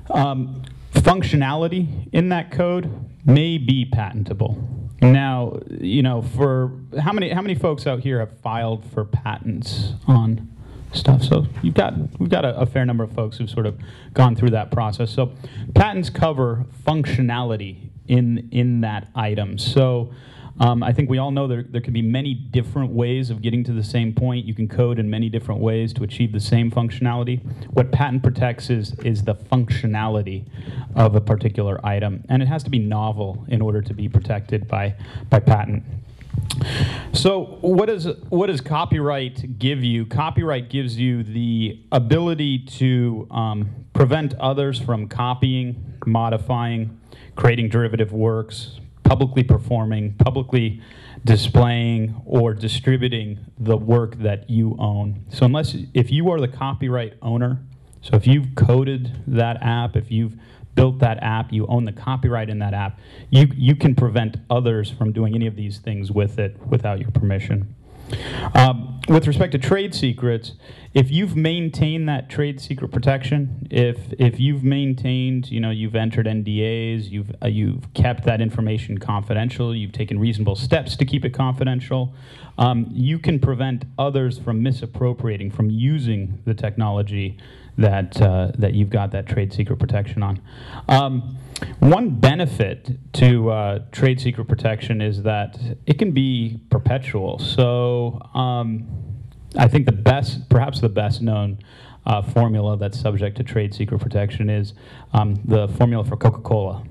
Functionality in that code may be patentable. Now, you know, for how many folks out here have filed for patents on stuff? So we've got a fair number of folks who've sort of gone through that process. So patents cover functionality in that item. So I think we all know there can be many different ways of getting to the same point. You can code in many different ways to achieve the same functionality. What patent protects is the functionality of a particular item, and it has to be novel in order to be protected by patent. So what does copyright give you? Copyright gives you the ability to prevent others from copying, modifying, creating derivative works, publicly performing, publicly displaying, or distributing the work that you own. So if you are the copyright owner, so if you've coded that app, if you've built that app, you own the copyright in that app, you can prevent others from doing any of these things with it without your permission. With respect to trade secrets, if you've maintained that trade secret protection, if you've maintained, you know, you've entered NDAs, you've kept that information confidential, you've taken reasonable steps to keep it confidential, you can prevent others from misappropriating, from using the technology that you've got that trade secret protection on. One benefit to trade secret protection is that it can be perpetual. So I think perhaps the best known formula that's subject to trade secret protection is the formula for Coca-Cola,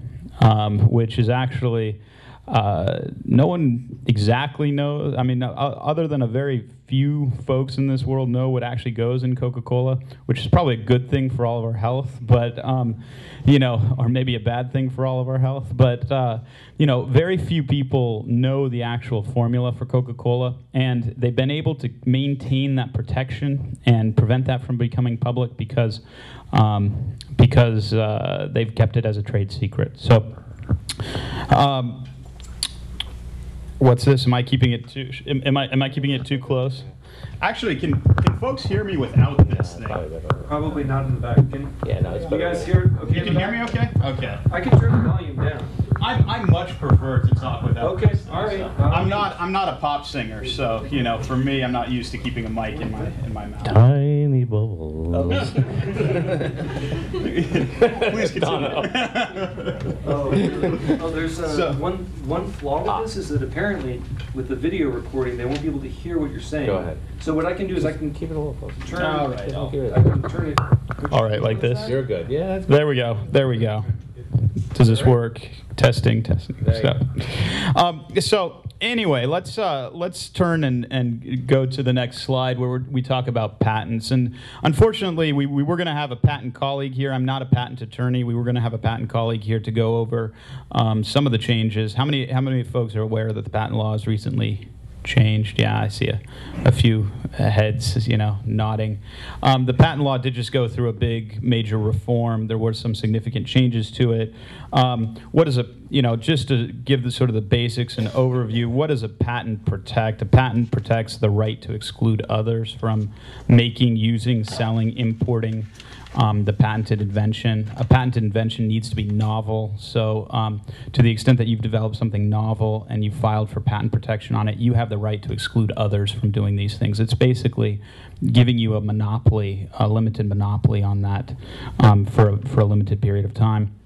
which is actually no one exactly knows. I mean, other than a very few folks in this world know what actually goes in Coca-Cola, which is probably a good thing for all of our health, but you know, or maybe a bad thing for all of our health. But you know, very few people know the actual formula for Coca-Cola, and they've been able to maintain that protection and prevent that from becoming public because they've kept it as a trade secret. So. What's this? Am I keeping it too? Am I keeping it too close? Actually, can folks hear me without this thing? Probably not in the back. Yeah, no, it's better. You guys hear? Okay. You can hear me okay? Okay. I can turn the volume down. I much prefer to talk without. Okay. This thing, All right. so. I'm not a pop singer, so you know, for me, I'm not used to keeping a mic in my mouth. Tiny bubbles. Please continue. There's one flaw with this is that apparently with the video recording they won't be able to hear what you're saying. Go ahead. So what I can do is I can Keep it a little closer. turn. All right. I can turn it. All right, like this. You're good. Yeah, that's There we go. There we go. Does this work? Testing. There you So, so anyway, let's turn and go to the next slide where we talk about patents. And unfortunately, we were going to have a patent colleague here. I'm not a patent attorney. We were going to have a patent colleague here to go over some of the changes. How many folks are aware that the patent law has recently changed? Yeah, I see a few heads, you know, nodding. The patent law did just go through a big major reform. There were some significant changes to it. What is just to give the sort of the basics and overview, what does a patent protect? A patent protects the right to exclude others from making, using, selling, importing the patented invention. A patented invention needs to be novel. So to the extent that you've developed something novel and you filed for patent protection on it, you have the right to exclude others from doing these things. It's basically giving you a monopoly, a limited monopoly on that for a limited period of time.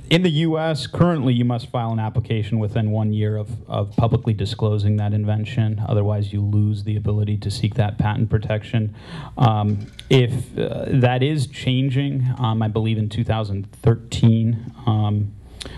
In the U.S., currently you must file an application within 1 year of publicly disclosing that invention. Otherwise, you lose the ability to seek that patent protection. If that is changing, I believe in 2013.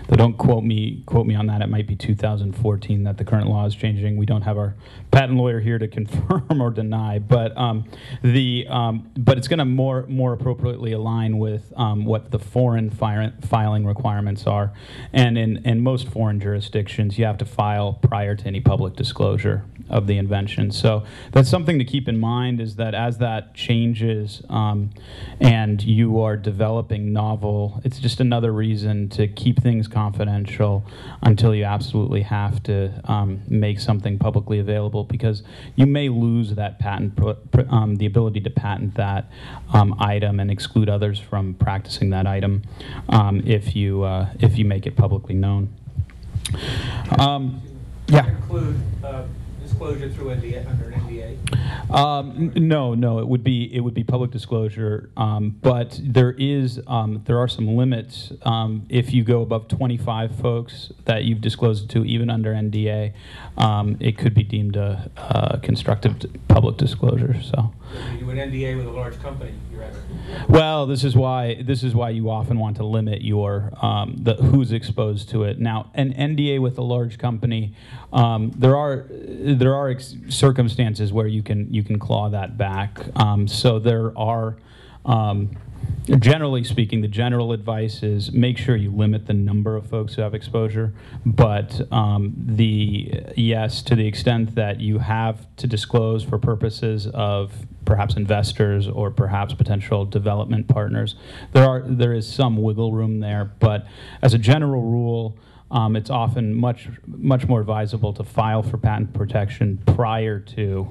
Though don't quote me on that. It might be 2014 that the current law is changing. We don't have our patent lawyer here to confirm or deny, but but it's going to more appropriately align with what the foreign filing requirements are. And in most foreign jurisdictions, you have to file prior to any public disclosure of the invention. So that's something to keep in mind, is that as that changes and you are developing novel, it's just another reason to keep things things confidential until you absolutely have to make something publicly available, because you may lose that patent, the ability to patent that item and exclude others from practicing that item if you make it publicly known. Yeah. Include disclosure through NDA, under an NDA? No, it would be public disclosure, but there are some limits. If you go above 25 folks that you've disclosed it to, even under NDA, it could be deemed a constructive public disclosure. So. You do an NDA with a large company, you're at it. Well, this is why you often want to limit your who's exposed to it. Now, an NDA with a large company, there are circumstances where you can claw that back. So there are. Generally speaking, the general advice is make sure you limit the number of folks who have exposure, but to the extent that you have to disclose for purposes of perhaps investors or perhaps potential development partners, there is some wiggle room there, but as a general rule, it's often much more advisable to file for patent protection prior to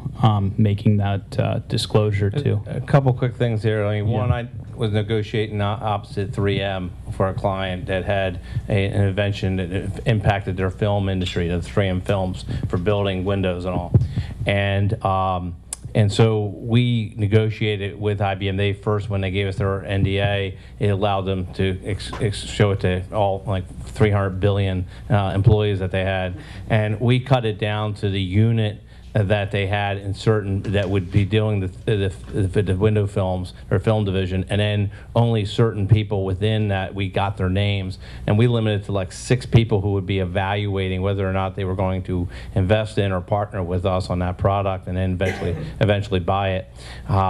making that disclosure too. A couple quick things here. I mean, Yeah. one, I was negotiating opposite 3M for a client that had an invention that impacted their film industry, the 3M films for building windows and all. And so we negotiated with IBM. They first, when they gave us their NDA, it allowed them to show it to all like 300 billion employees that they had. And we cut it down to the unit that they had in certain, that would be doing the window films or film division, and then only certain people within that, we got their names, and we limited to like 6 people who would be evaluating whether or not they were going to invest in or partner with us on that product, and then eventually buy it,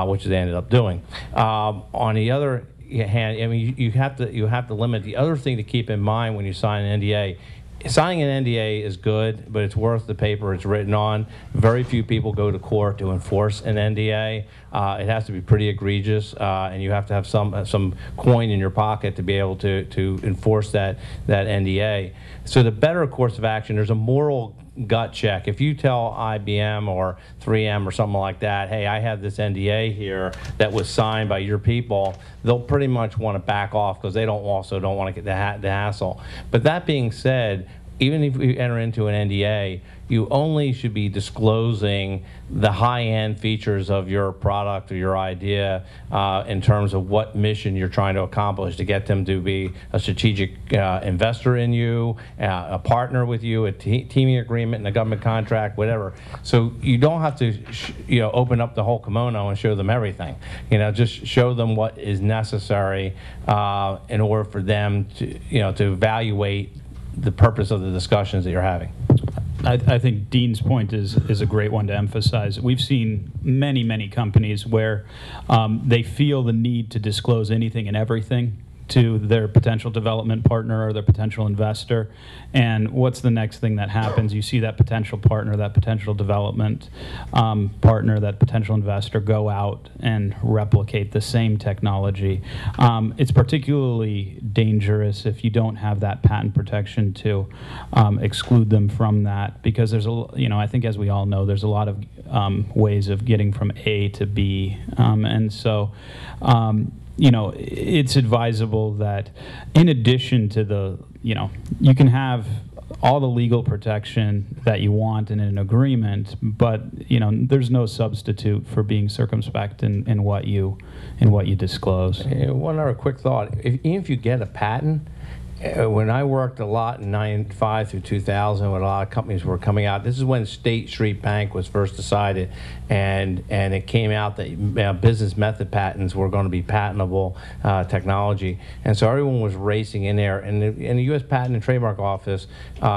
which they ended up doing. On the other hand, I mean, you have to limit. The other thing to keep in mind when you sign an NDA. Signing an NDA is good, but it's worth the paper it's written on. Very few people go to court to enforce an NDA. It has to be pretty egregious, and you have to have some coin in your pocket to be able to enforce that NDA. So the better course of action, there's a moral gut check. If you tell IBM or 3M or something like that, hey, I have this NDA here that was signed by your people, they'll pretty much want to back off because they don't want to get the hassle. But that being said, even if you enter into an NDA, you only should be disclosing the high-end features of your product or your idea in terms of what mission you're trying to accomplish, to get them to be a strategic investor in you, a partner with you, a teaming agreement, and a government contract, whatever. So you don't have to open up the whole kimono and show them everything. Just show them what is necessary in order for them to evaluate the purpose of the discussions that you're having. I think Dean's point is a great one to emphasize. We've seen many companies where they feel the need to disclose anything and everything to their potential development partner or their potential investor. And what's the next thing that happens? You see that potential partner, that potential development partner, that potential investor go out and replicate the same technology. It's particularly dangerous if you don't have that patent protection to exclude them from that, because there's I think, as we all know, there's a lot of ways of getting from A to B, and so it's advisable that in addition to you can have all the legal protection that you want in an agreement, but there's no substitute for being circumspect in what you disclose. One other quick thought: even if you get a patent, when I worked a lot in 95 through 2000, when a lot of companies were coming out, this is when State Street Bank was first decided, and it came out that business method patents were going to be patentable technology, and so everyone was racing in there. And the U.S. Patent and Trademark Office,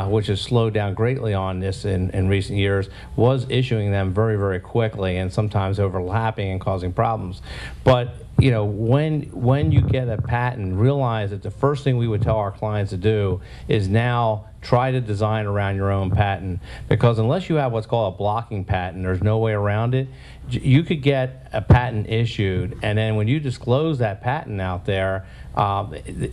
which has slowed down greatly on this in recent years, was issuing them very quickly, and sometimes overlapping and causing problems. But when you get a patent, realize that the first thing we would tell our clients to do is now try to design around your own patent, because unless you have what's called a blocking patent, there's no way around it. You could get a patent issued, and then when you disclose that patent out there,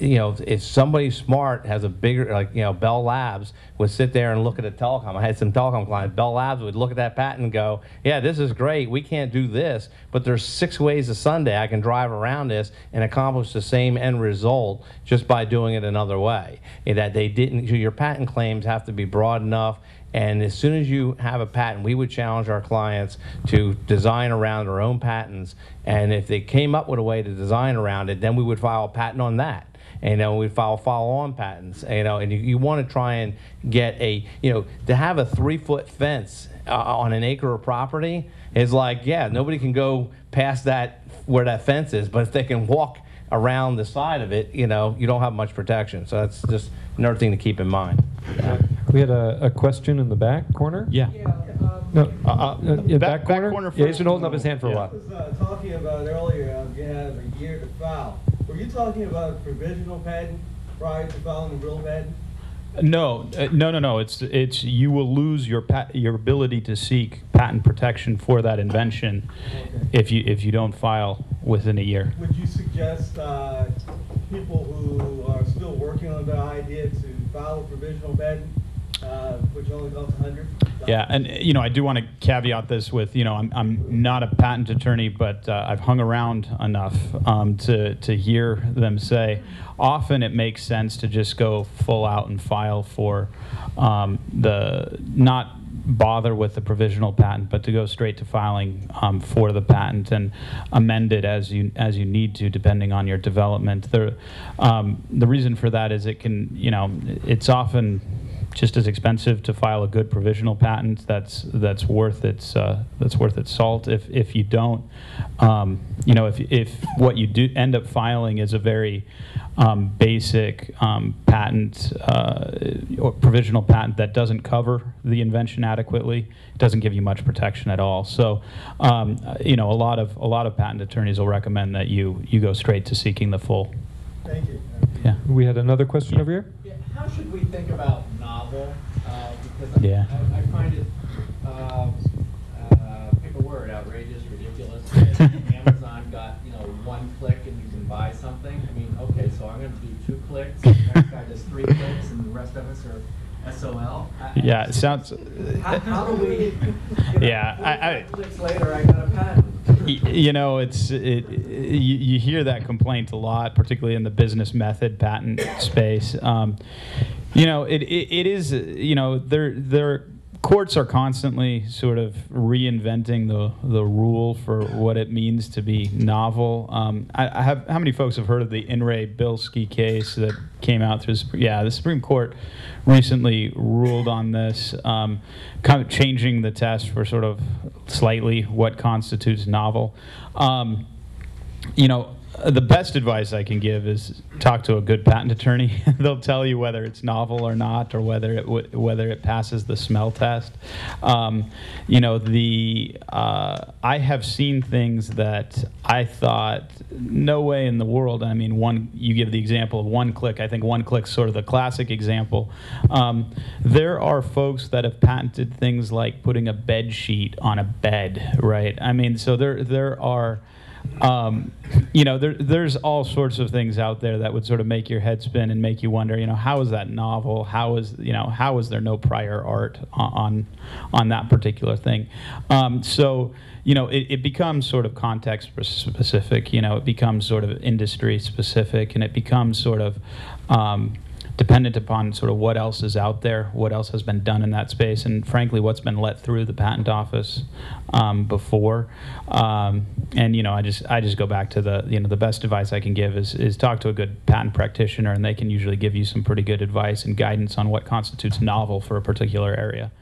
you know, if somebody smart has a bigger, like, you know, Bell Labs would sit there and look at a telecom. I had some telecom clients. Bell Labs would look at that patent and go, yeah, this is great. We can't do this, but there's 6 ways a Sunday I can drive around this and accomplish the same end result just by doing it another way. That they didn't, your patent claims have to be broad enough. And as soon as you have a patent, we would challenge our clients to design around their own patents. And if they came up with a way to design around it, then we would file a patent on that. And, you know, we'd file follow-on patents. You know, and you want to try and get a, you know, to have a 3-foot fence on an acre of property is like, yeah, nobody can go past that where that fence is, but if they can walk around the side of it, you know, you don't have much protection. So that's just another thing to keep in mind. We had a question in the back corner. Yeah. No, Back back corner. corner Yeah, he's first. been holding up his hand for a Yeah. while. I was talking about earlier, you have a year to file. Were you talking about a provisional patent prior to filing a real patent? No. It's you will lose your ability to seek patent protection for that invention if you don't file within a year. Would you suggest people who are still working on their idea to file a provisional patent, which only costs $100? Yeah, and you know, I do want to caveat this with, you know, I'm not a patent attorney, but I've hung around enough to hear them say often it makes sense to just go full out and file for not bother with the provisional patent, but to go straight to filing for the patent and amend it as you need to, depending on your development. The reason for that is it can, you know, it's often just as expensive to file a good provisional patent that's worth its salt. If you don't, you know, if what you do end up filing is a very basic patent or provisional patent that doesn't cover the invention adequately, it doesn't give you much protection at all. So, you know, a lot of patent attorneys will recommend that you go straight to seeking the full. Thank you. Yeah. We had another question over here. Yeah, how should we think about novel? Because Yeah. I find it, pick a word, outrageous, ridiculous. Amazon got, you know, 1 click and you can buy something. I mean, okay, so I'm going to do 2 clicks, and the next guy does 3 clicks, and the rest of us are SOL. Yeah, it sounds. How do we? You know, Yeah, 45 clicks later, I got a patent. You know, you hear that complaint a lot, particularly in the business method patent space. You know, it is, you know, there courts are constantly sort of reinventing the rule for what it means to be novel. I have, how many folks have heard of the In re Bilski case that came out through? Yeah, the Supreme Court recently ruled on this, kind of changing the test for sort of slightly what constitutes novel. You know, the best advice I can give is talk to a good patent attorney. They'll tell you whether it's novel or not, or whether it passes the smell test. You know, I have seen things that I thought no way in the world. I mean, you give the example of 1 click. I think 1 click's sort of the classic example. There are folks that have patented things like putting a bed sheet on a bed, right? I mean, so there are. You know, there's all sorts of things out there that would sort of make your head spin and make you wonder, you know, how is that novel? How is there no prior art on that particular thing? So, you know, it becomes sort of context specific. You know, it becomes sort of industry specific, and it becomes sort of dependent upon sort of what else is out there, what else has been done in that space, and frankly, what's been let through the patent office before. And you know, I just go back to the best advice I can give is talk to a good patent practitioner, and they can usually give you some pretty good advice and guidance on what constitutes novel for a particular area.